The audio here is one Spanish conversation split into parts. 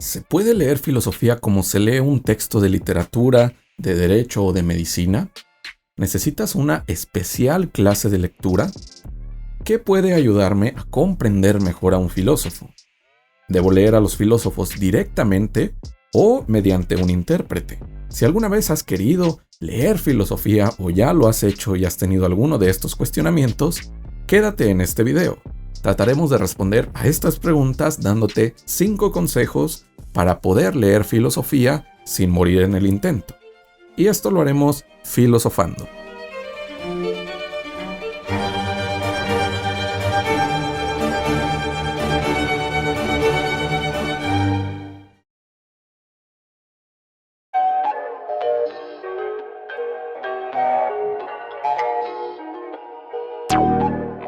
¿Se puede leer filosofía como se lee un texto de literatura, de derecho o de medicina? ¿Necesitas una especial clase de lectura? ¿Qué puede ayudarme a comprender mejor a un filósofo? ¿Debo leer a los filósofos directamente o mediante un intérprete? Si alguna vez has querido leer filosofía o ya lo has hecho y has tenido alguno de estos cuestionamientos, quédate en este video. Trataremos de responder a estas preguntas dándote 5 consejos para poder leer filosofía sin morir en el intento. Y esto lo haremos filosofando.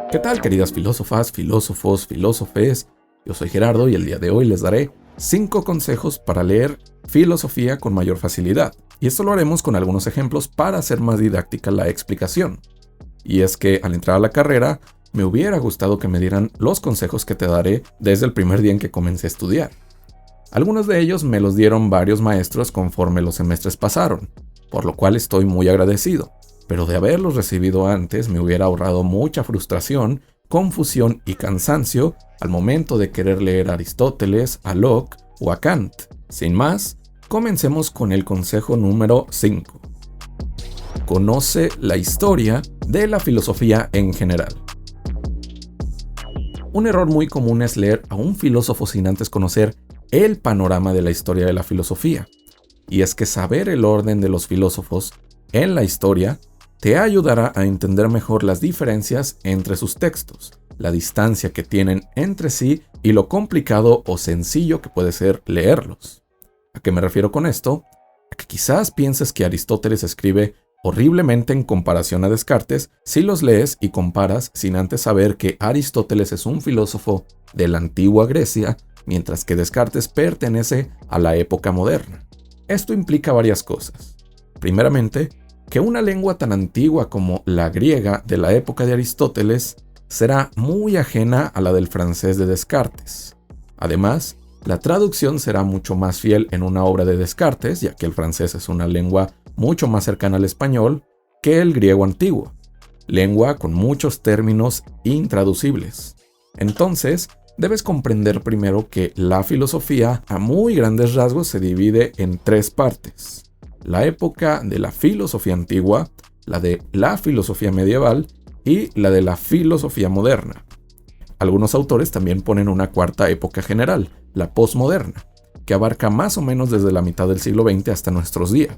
¿Qué tal, queridas filósofas, filósofos, filósofes? Yo soy Gerardo y el día de hoy les daré 5 consejos para leer filosofía con mayor facilidad. Y esto lo haremos con algunos ejemplos para hacer más didáctica la explicación. Y es que al entrar a la carrera, me hubiera gustado que me dieran los consejos que te daré desde el primer día en que comencé a estudiar. Algunos de ellos me los dieron varios maestros conforme los semestres pasaron, por lo cual estoy muy agradecido. Pero de haberlos recibido antes me hubiera ahorrado mucha frustración, confusión y cansancio al momento de querer leer a Aristóteles, a Locke o a Kant. Sin más, comencemos con el consejo número 5. Conoce la historia de la filosofía en general. Un error muy común es leer a un filósofo sin antes conocer el panorama de la historia de la filosofía. Y es que saber el orden de los filósofos en la historia te ayudará a entender mejor las diferencias entre sus textos, la distancia que tienen entre sí y lo complicado o sencillo que puede ser leerlos. ¿A qué me refiero con esto? A que quizás pienses que Aristóteles escribe horriblemente en comparación a Descartes si los lees y comparas sin antes saber que Aristóteles es un filósofo de la antigua Grecia, mientras que Descartes pertenece a la época moderna. Esto implica varias cosas. Primeramente, que una lengua tan antigua como la griega de la época de Aristóteles será muy ajena a la del francés de Descartes. Además, la traducción será mucho más fiel en una obra de Descartes, ya que el francés es una lengua mucho más cercana al español que el griego antiguo, lengua con muchos términos intraducibles. Entonces, debes comprender primero que la filosofía a muy grandes rasgos se divide en 3 partes. La época de la filosofía antigua, la de la filosofía medieval y la de la filosofía moderna. Algunos autores también ponen una 4ª época general, la posmoderna, que abarca más o menos desde la mitad del siglo XX hasta nuestros días.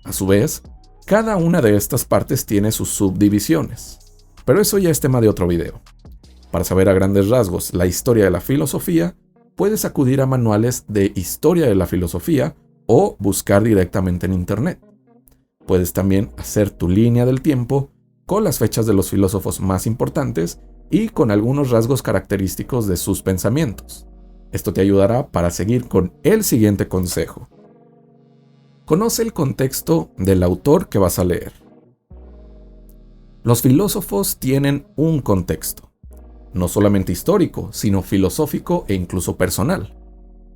A su vez, cada una de estas partes tiene sus subdivisiones, pero eso ya es tema de otro video. Para saber a grandes rasgos la historia de la filosofía, puedes acudir a manuales de historia de la filosofía o buscar directamente en internet. Puedes también hacer tu línea del tiempo con las fechas de los filósofos más importantes y con algunos rasgos característicos de sus pensamientos. Esto te ayudará para seguir con el siguiente consejo. Conoce el contexto del autor que vas a leer. Los filósofos tienen un contexto, no solamente histórico, sino filosófico e incluso personal.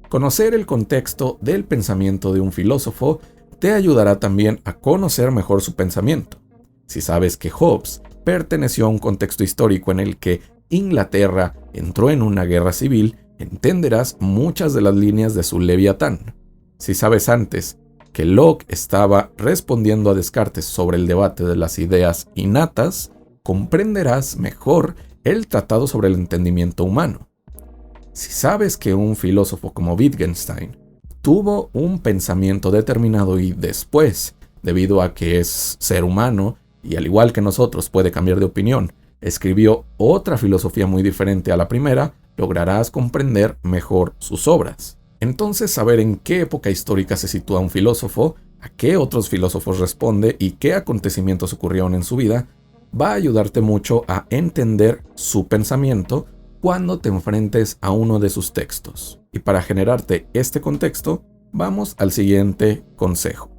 Conocer el contexto del pensamiento de un filósofo te ayudará también a conocer mejor su pensamiento. Si sabes que Hobbes perteneció a un contexto histórico en el que Inglaterra entró en una guerra civil, entenderás muchas de las líneas de su Leviatán. Si sabes antes que Locke estaba respondiendo a Descartes sobre el debate de las ideas innatas, comprenderás mejor el Tratado sobre el Entendimiento Humano. Si sabes que un filósofo como Wittgenstein tuvo un pensamiento determinado y después, debido a que es ser humano y al igual que nosotros puede cambiar de opinión, escribió otra filosofía muy diferente a la primera, lograrás comprender mejor sus obras. Entonces, saber en qué época histórica se sitúa un filósofo, a qué otros filósofos responde y qué acontecimientos ocurrieron en su vida, va a ayudarte mucho a entender su pensamiento cuando te enfrentes a uno de sus textos. Y para generarte este contexto, vamos al siguiente consejo.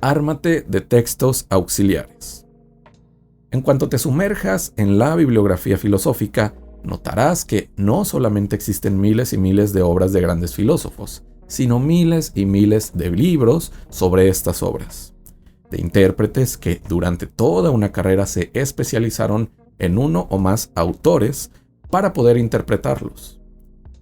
Ármate de textos auxiliares. En cuanto te sumerjas en la bibliografía filosófica, notarás que no solamente existen miles y miles de obras de grandes filósofos, sino miles y miles de libros sobre estas obras, de intérpretes que durante toda una carrera se especializaron en uno o más autores para poder interpretarlos.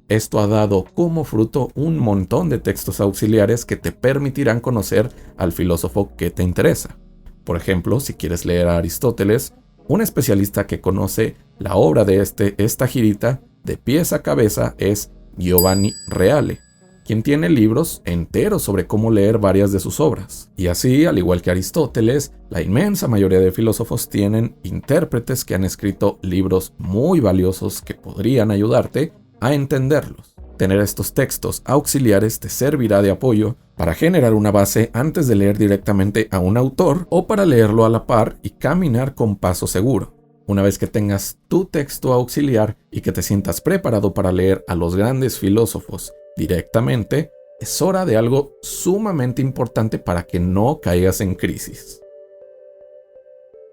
Esto ha dado como fruto un montón de textos auxiliares que te permitirán conocer al filósofo que te interesa. Por ejemplo, si quieres leer a Aristóteles, un especialista que conoce la obra de esta girita de pies a cabeza es Giovanni Reale, quien tiene libros enteros sobre cómo leer varias de sus obras. Y así, al igual que Aristóteles, la inmensa mayoría de filósofos tienen intérpretes que han escrito libros muy valiosos que podrían ayudarte a entenderlos. Tener estos textos auxiliares te servirá de apoyo para generar una base antes de leer directamente a un autor o para leerlo a la par y caminar con paso seguro. Una vez que tengas tu texto auxiliar y que te sientas preparado para leer a los grandes filósofos directamente, es hora de algo sumamente importante para que no caigas en crisis.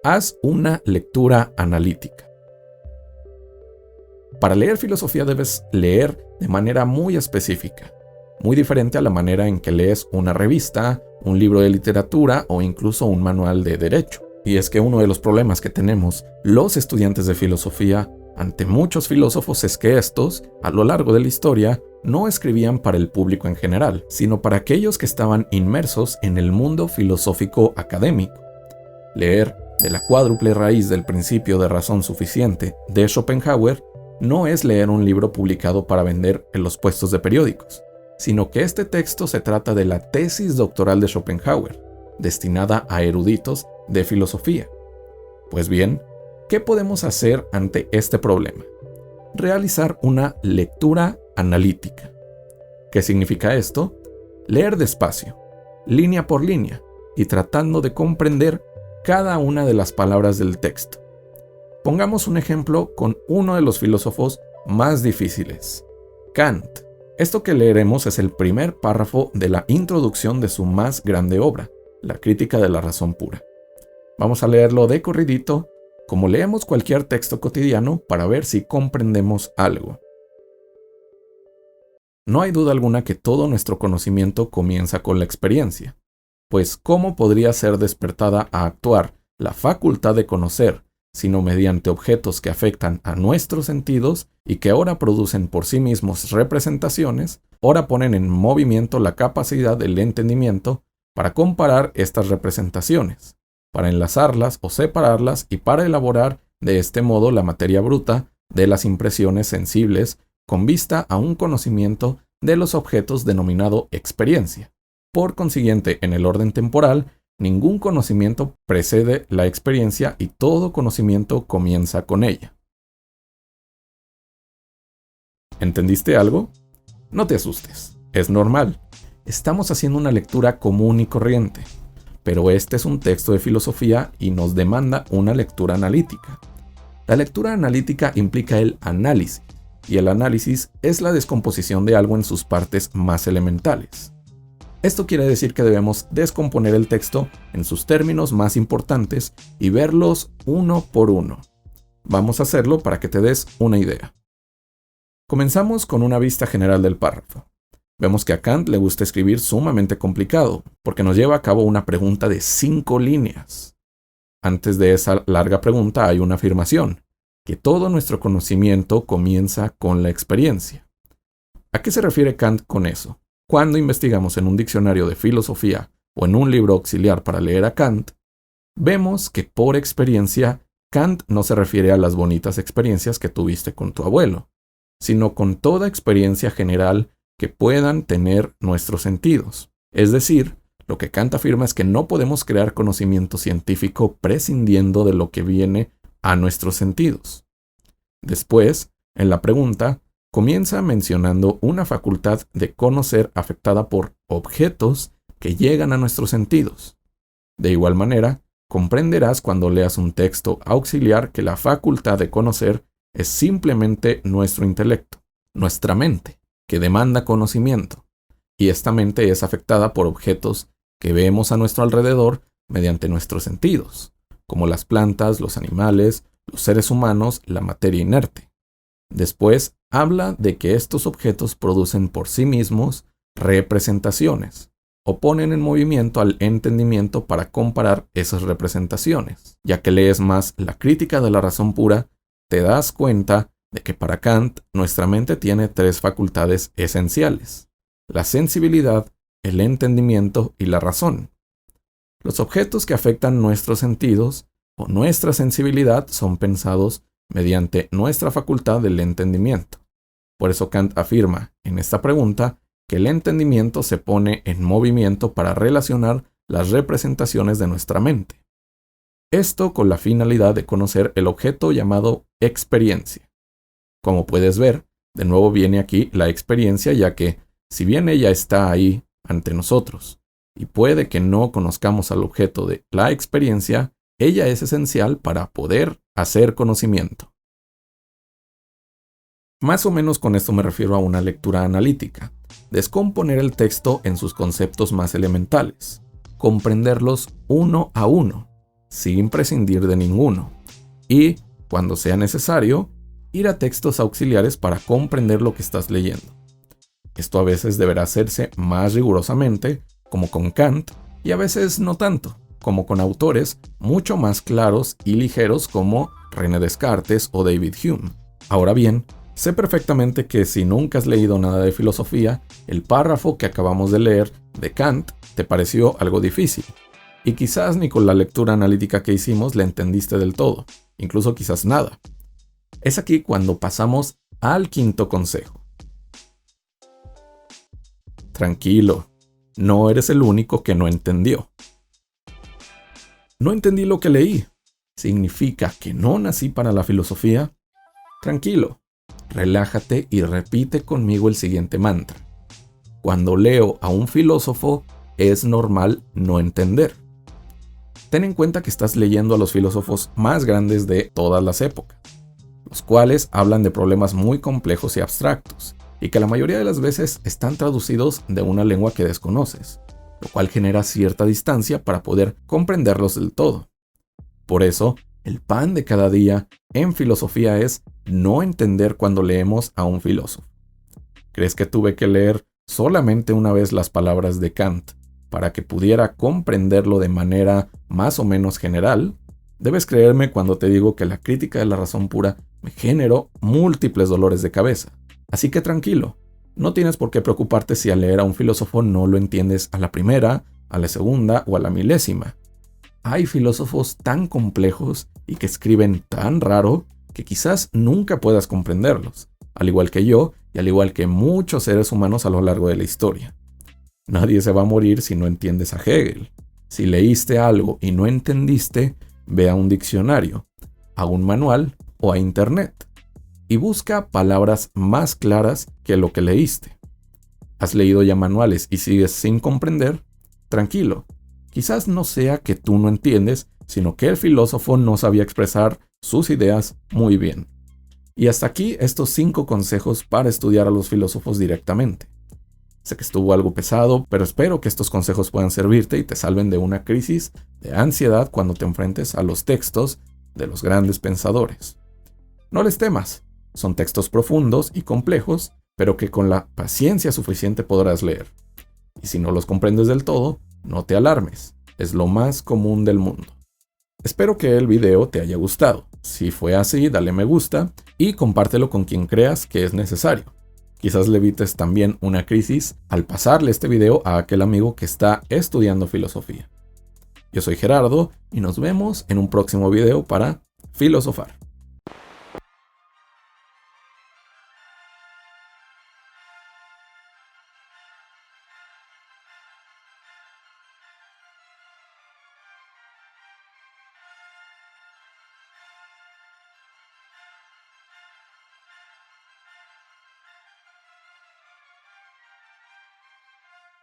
Haz una lectura analítica. Para leer filosofía debes leer de manera muy específica, muy diferente a la manera en que lees una revista, un libro de literatura o incluso un manual de derecho. Y es que uno de los problemas que tenemos los estudiantes de filosofía ante muchos filósofos es que estos, a lo largo de la historia, no escribían para el público en general, sino para aquellos que estaban inmersos en el mundo filosófico académico. Leer de la cuádruple raíz del principio de razón suficiente de Schopenhauer no es leer un libro publicado para vender en los puestos de periódicos, sino que este texto se trata de la tesis doctoral de Schopenhauer, destinada a eruditos de filosofía. Pues bien, ¿qué podemos hacer ante este problema? Realizar una lectura analítica. ¿Qué significa esto? Leer despacio, línea por línea, y tratando de comprender cada una de las palabras del texto. Pongamos un ejemplo con uno de los filósofos más difíciles, Kant. Esto que leeremos es el primer párrafo de la introducción de su más grande obra, La Crítica de la Razón Pura. Vamos a leerlo de corridito, como leemos cualquier texto cotidiano, para ver si comprendemos algo. No hay duda alguna que todo nuestro conocimiento comienza con la experiencia, pues ¿cómo podría ser despertada a actuar la facultad de conocer, sino mediante objetos que afectan a nuestros sentidos y que ahora producen por sí mismos representaciones, ahora ponen en movimiento la capacidad del entendimiento para comparar estas representaciones, para enlazarlas o separarlas y para elaborar de este modo la materia bruta de las impresiones sensibles con vista a un conocimiento de los objetos denominado experiencia. Por consiguiente, en el orden temporal, ningún conocimiento precede la experiencia y todo conocimiento comienza con ella. ¿Entendiste algo? No te asustes, es normal. Estamos haciendo una lectura común y corriente, pero este es un texto de filosofía y nos demanda una lectura analítica. La lectura analítica implica el análisis, y el análisis es la descomposición de algo en sus partes más elementales. Esto quiere decir que debemos descomponer el texto en sus términos más importantes y verlos uno por uno. Vamos a hacerlo para que te des una idea. Comenzamos con una vista general del párrafo. Vemos que a Kant le gusta escribir sumamente complicado, porque nos lleva a cabo una pregunta de 5 líneas. Antes de esa larga pregunta hay una afirmación, que todo nuestro conocimiento comienza con la experiencia. ¿A qué se refiere Kant con eso? Cuando investigamos en un diccionario de filosofía o en un libro auxiliar para leer a Kant, vemos que por experiencia, Kant no se refiere a las bonitas experiencias que tuviste con tu abuelo, sino con toda experiencia general que puedan tener nuestros sentidos. Es decir, lo que Kant afirma es que no podemos crear conocimiento científico prescindiendo de lo que viene a nuestros sentidos. Después, en la pregunta, comienza mencionando una facultad de conocer afectada por objetos que llegan a nuestros sentidos. De igual manera, comprenderás cuando leas un texto auxiliar que la facultad de conocer es simplemente nuestro intelecto, nuestra mente, que demanda conocimiento, y esta mente es afectada por objetos que vemos a nuestro alrededor mediante nuestros sentidos, como las plantas, los animales, los seres humanos, la materia inerte. Después habla de que estos objetos producen por sí mismos representaciones o ponen en movimiento al entendimiento para comparar esas representaciones. Ya que lees más la crítica de la razón pura, te das cuenta de que para Kant nuestra mente tiene tres facultades esenciales: la sensibilidad, el entendimiento y la razón. Los objetos que afectan nuestros sentidos o nuestra sensibilidad son pensados mediante nuestra facultad del entendimiento. Por eso Kant afirma en esta pregunta que el entendimiento se pone en movimiento para relacionar las representaciones de nuestra mente. Esto con la finalidad de conocer el objeto llamado experiencia. Como puedes ver, de nuevo viene aquí la experiencia, ya que si bien ella está ahí ante nosotros y puede que no conozcamos al objeto de la experiencia, ella es esencial para poder hacer conocimiento. Más o menos con esto me refiero a una lectura analítica: descomponer el texto en sus conceptos más elementales, comprenderlos uno a uno, sin prescindir de ninguno, y, cuando sea necesario, ir a textos auxiliares para comprender lo que estás leyendo. Esto a veces deberá hacerse más rigurosamente, como con Kant, y a veces no tanto, como con autores mucho más claros y ligeros como René Descartes o David Hume. Ahora bien, sé perfectamente que si nunca has leído nada de filosofía, el párrafo que acabamos de leer de Kant te pareció algo difícil, y quizás ni con la lectura analítica que hicimos le entendiste del todo, incluso quizás nada. Es aquí cuando pasamos al quinto consejo. Tranquilo, no eres el único que no entendió. No entendí lo que leí. ¿Significa que no nací para la filosofía? Tranquilo, relájate y repite conmigo el siguiente mantra. Cuando leo a un filósofo, es normal no entender. Ten en cuenta que estás leyendo a los filósofos más grandes de todas las épocas, los cuales hablan de problemas muy complejos y abstractos, y que la mayoría de las veces están traducidos de una lengua que desconoces, lo cual genera cierta distancia para poder comprenderlos del todo. Por eso, el pan de cada día en filosofía es no entender cuando leemos a un filósofo. ¿Crees que tuve que leer solamente una vez las palabras de Kant para que pudiera comprenderlo de manera más o menos general? Debes creerme cuando te digo que la crítica de la razón pura me generó múltiples dolores de cabeza. Así que tranquilo, no tienes por qué preocuparte si al leer a un filósofo no lo entiendes a la primera, a la segunda o a la milésima. Hay filósofos tan complejos y que escriben tan raro que quizás nunca puedas comprenderlos, al igual que yo y al igual que muchos seres humanos a lo largo de la historia. Nadie se va a morir si no entiendes a Hegel. Si leíste algo y no entendiste, ve a un diccionario, a un manual o a internet y busca palabras más claras que lo que leíste. ¿Has leído ya manuales y sigues sin comprender? Tranquilo, quizás no sea que tú no entiendes, sino que el filósofo no sabía expresar sus ideas muy bien. Y hasta aquí estos 5 consejos para estudiar a los filósofos directamente. Sé que estuvo algo pesado, pero espero que estos consejos puedan servirte y te salven de una crisis de ansiedad cuando te enfrentes a los textos de los grandes pensadores. No les temas, son textos profundos y complejos, pero que con la paciencia suficiente podrás leer. Y si no los comprendes del todo, no te alarmes, es lo más común del mundo. Espero que el video te haya gustado. Si fue así, dale me gusta y compártelo con quien creas que es necesario. Quizás le evites también una crisis al pasarle este video a aquel amigo que está estudiando filosofía. Yo soy Gerardo y nos vemos en un próximo video para filosofar.